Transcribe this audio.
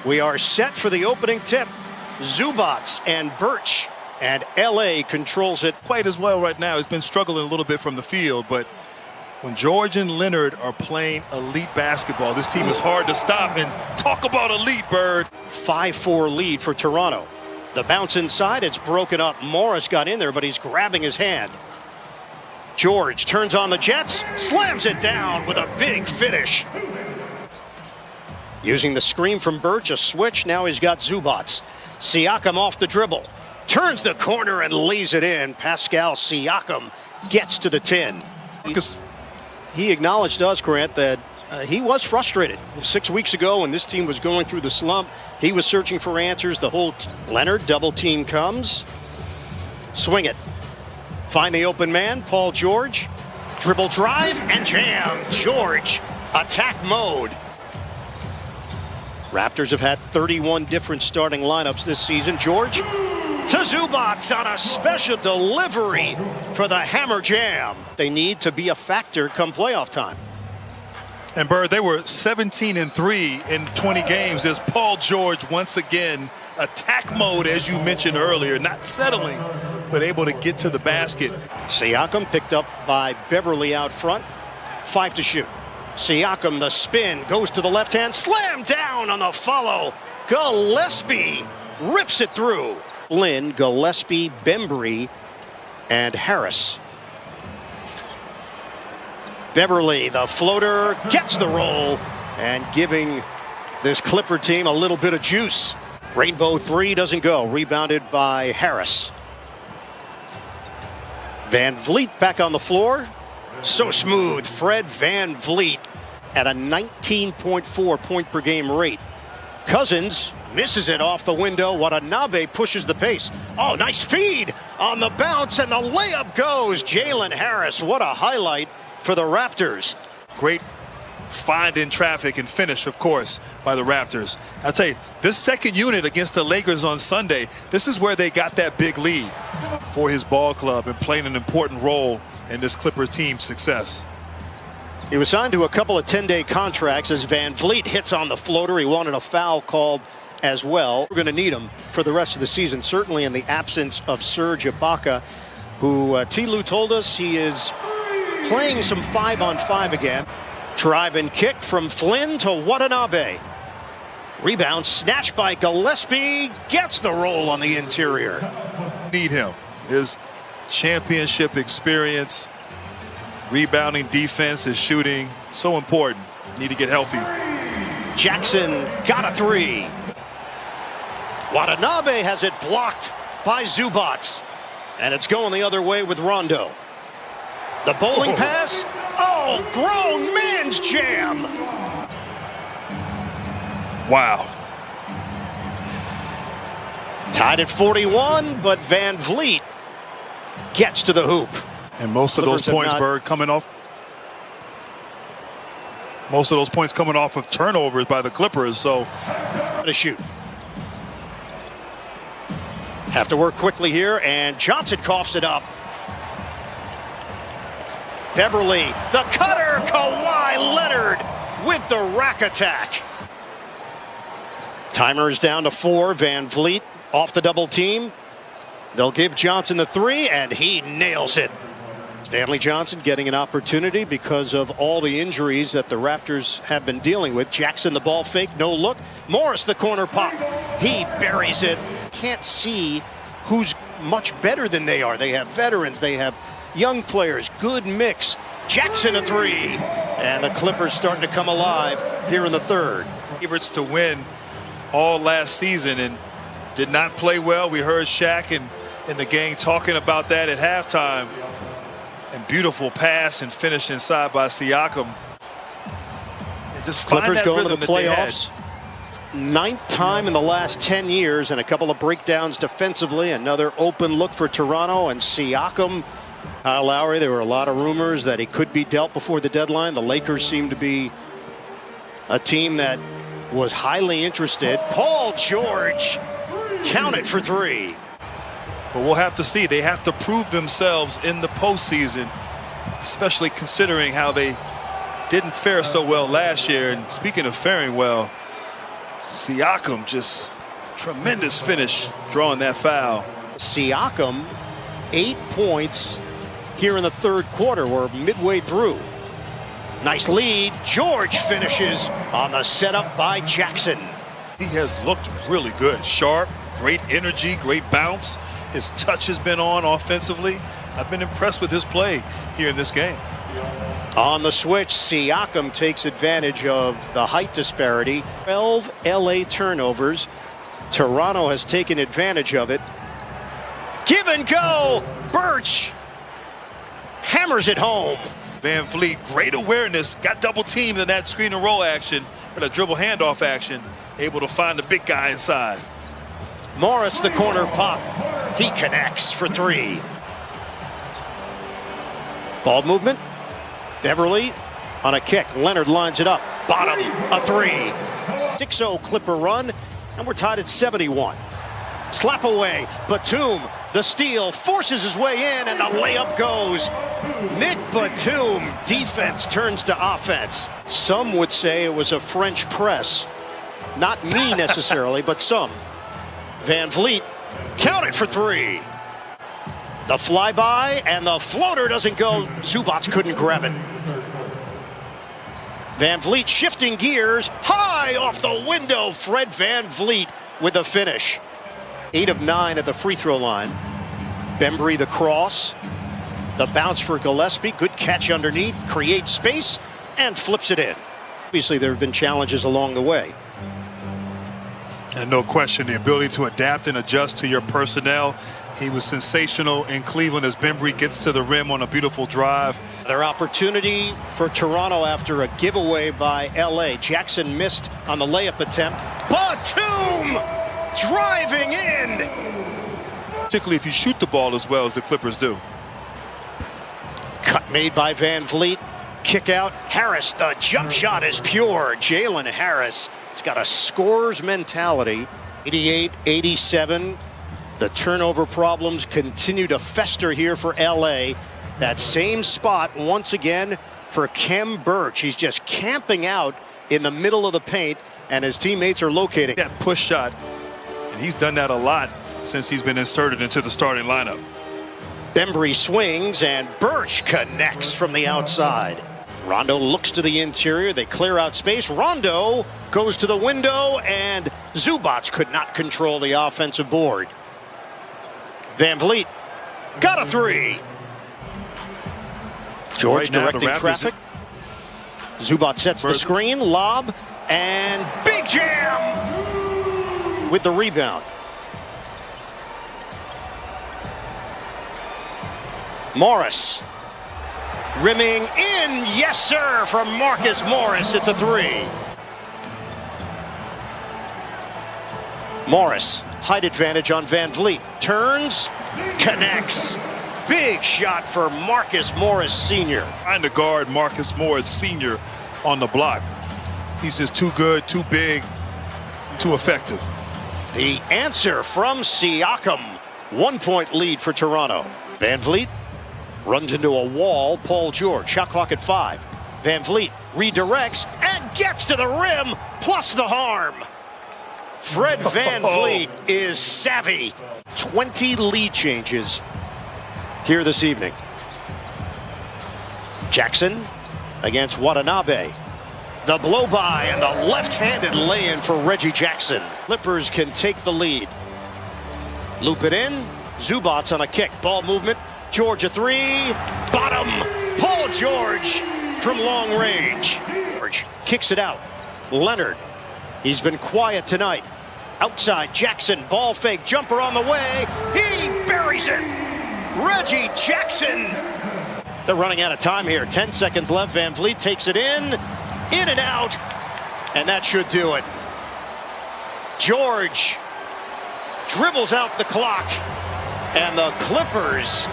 We are set for the opening tip. Zubats and Birch, and LA controls it. Quite as well right now. He's been struggling a little bit from the field, but when George and Leonard are playing elite basketball, this team is hard to stop. And talk about elite, Bird. 5-4 lead for Toronto. The bounce inside, it's broken up. Morris got in there, but he's grabbing his hand. George turns on the Jets, slams it down with a big finish. Using the screen from Birch, a switch, now he's got Zubats. Siakam off the dribble, turns the corner and lays it in. Pascal Siakam gets to the 10. He acknowledged to us, Grant, that he was frustrated 6 weeks ago when this team was going through the slump. He was searching for answers. The whole Leonard double team comes. Swing it. Find the open man, Paul George. Dribble drive and jam. George, attack mode. Raptors have had 31 different starting lineups this season. George to Zubats on a special delivery for the hammer jam. They need to be a factor come playoff time. And Bird, they were 17-3 in 20 games as Paul George once again attack mode, as you mentioned earlier, not settling, but able to get to the basket. Siakam picked up by Beverly out front. 5 to shoot. Siakam, the spin, goes to the left hand, slam down on the follow. Gillespie rips it through. Lynn, Gillespie, Bembry, and Harris. Beverly, the floater, gets the roll, and giving this Clipper team a little bit of juice. Rainbow three doesn't go. Rebounded by Harris. Van Vliet back on the floor. So smooth. Fred Van Vliet at a 19.4 point per game rate. Cousins misses it off the window. Watanabe pushes the pace. Oh, nice feed on the bounce, and the layup goes. Jalen Harris, what a highlight for the Raptors. Great find in traffic and finish, of course, by the Raptors. I'll tell you, this second unit against the Lakers on Sunday, this is where they got that big lead for his ball club and playing an important role in this Clippers team's success. He was signed to a couple of 10-day contracts as Van Vliet hits on the floater. He wanted a foul called as well. We're going to need him for the rest of the season, certainly in the absence of Serge Ibaka, who T. Lou told us he is playing some 5-on-5 again. Drive and kick from Flynn to Watanabe. Rebound snatched by Gillespie. Gets the roll on the interior. Need him. His championship experience, rebounding, defense, his shooting, so important. Need to get healthy. Jackson got a three. Watanabe has it blocked by Zubats. And it's going the other way with Rondo. The bowling pass. Oh, grown man's jam. Wow. Tied at 41, but Van Vliet gets to the hoop. And most of those points, Bird, coming off. Most of those points coming off of turnovers by the Clippers. So to shoot. Have to work quickly here, and Johnson coughs it up. Beverly, the cutter, Kawhi Leonard with the rack attack. Timer is down to 4. Van Vliet off the double team. They'll give Johnson the three, and he nails it. Stanley Johnson getting an opportunity because of all the injuries that the Raptors have been dealing with. Jackson, the ball fake, no look. Morris, the corner pop. He buries it. Can't see who's much better than they are. They have veterans. They have young players. Good mix. Jackson a three. And the Clippers starting to come alive here in the third. Favorites to win all last season and did not play well. We heard Shaq and the gang talking about that at halftime. And beautiful pass and finish inside by Siakam. And just Clippers going to the playoffs. 9th time in the last 10 years, and a couple of breakdowns defensively. Another open look for Toronto, and Siakam. Kyle Lowry, there were a lot of rumors that he could be dealt before the deadline. The Lakers seem to be a team that was highly interested. Paul George counted for three. But we'll have to see. They have to prove themselves in the postseason, especially considering how they didn't fare so well last year. And speaking of faring well, Siakam, just tremendous finish drawing that foul. Siakam, 8 points here in the third quarter. We're midway through. Nice lead. George finishes on the setup by Jackson. He has looked really good. Sharp, great energy, great bounce. His touch has been on offensively. I've been impressed with his play here in this game. On the switch, Siakam takes advantage of the height disparity. 12 LA turnovers. Toronto has taken advantage of it. Give and go. Birch hammers it home. Van Vliet, great awareness, got double teamed in that screen and roll action, but a dribble handoff action, able to find the big guy inside. Morris, the corner pop. He connects for three. Ball movement. Beverly on a kick. Leonard lines it up. Bottom, a three. 6-0 Clipper run, and we're tied at 71. Slap away. Batum, the steal, forces his way in, and the layup goes. Nick Batum, defense turns to offense. Some would say it was a French press. Not me necessarily, but some. Van Vliet, counted for three. The flyby, and the floater doesn't go. Zubac couldn't grab it. Van Vliet shifting gears, high off the window. Fred Van Vliet with the finish. 8 of 9 at the free throw line. Bembry the cross. The bounce for Gillespie. Good catch underneath. Creates space and flips it in. Obviously, there have been challenges along the way. And no question, the ability to adapt and adjust to your personnel. He was sensational in Cleveland as Bembry gets to the rim on a beautiful drive. Their opportunity for Toronto after a giveaway by LA. Jackson missed on the layup attempt. Batum driving in. Particularly if you shoot the ball as well as the Clippers do. Cut made by Van Vliet. Kick out. Harris, the jump shot is pure. Jalen Harris has got a scorer's mentality. 88-87. The turnover problems continue to fester here for LA. That same spot once again for Khem Birch. He's just camping out in the middle of the paint, and his teammates are locating. That push shot, and he's done that a lot since he's been inserted into the starting lineup. Bembry swings, and Birch connects from the outside. Rondo looks to the interior. They clear out space. Rondo goes to the window, and Zubac could not control the offensive board. Van Vliet got a three. George right directing traffic. Zubac sets the screen, lob, and big jam with the rebound. Morris rimming in, yes sir, from Marcus Morris. It's a three. Morris, height advantage on Van Vliet. Turns, connects. Big shot for Marcus Morris Sr. Trying to guard Marcus Morris Sr. on the block. He's just too good, too big, too effective. The answer from Siakam. 1 point lead for Toronto. Van Vliet runs into a wall. Paul George, shot clock at 5. Van Vliet redirects and gets to the rim, plus the harm. Fred Van Vliet is savvy. 20 lead changes here this evening. Jackson against Watanabe. The blow by and the left-handed lay-in for Reggie Jackson. Clippers can take the lead. Loop it in. Zubac on a kick. Ball movement. George a three. Bottom. Paul George from long range. George kicks it out. Leonard. He's been quiet tonight. Outside Jackson. Ball fake. Jumper on the way. He buries it. Reggie Jackson. They're running out of time here. 10 seconds left. Van Vliet takes it in and out. And that should do it. George dribbles out the clock. And the Clippers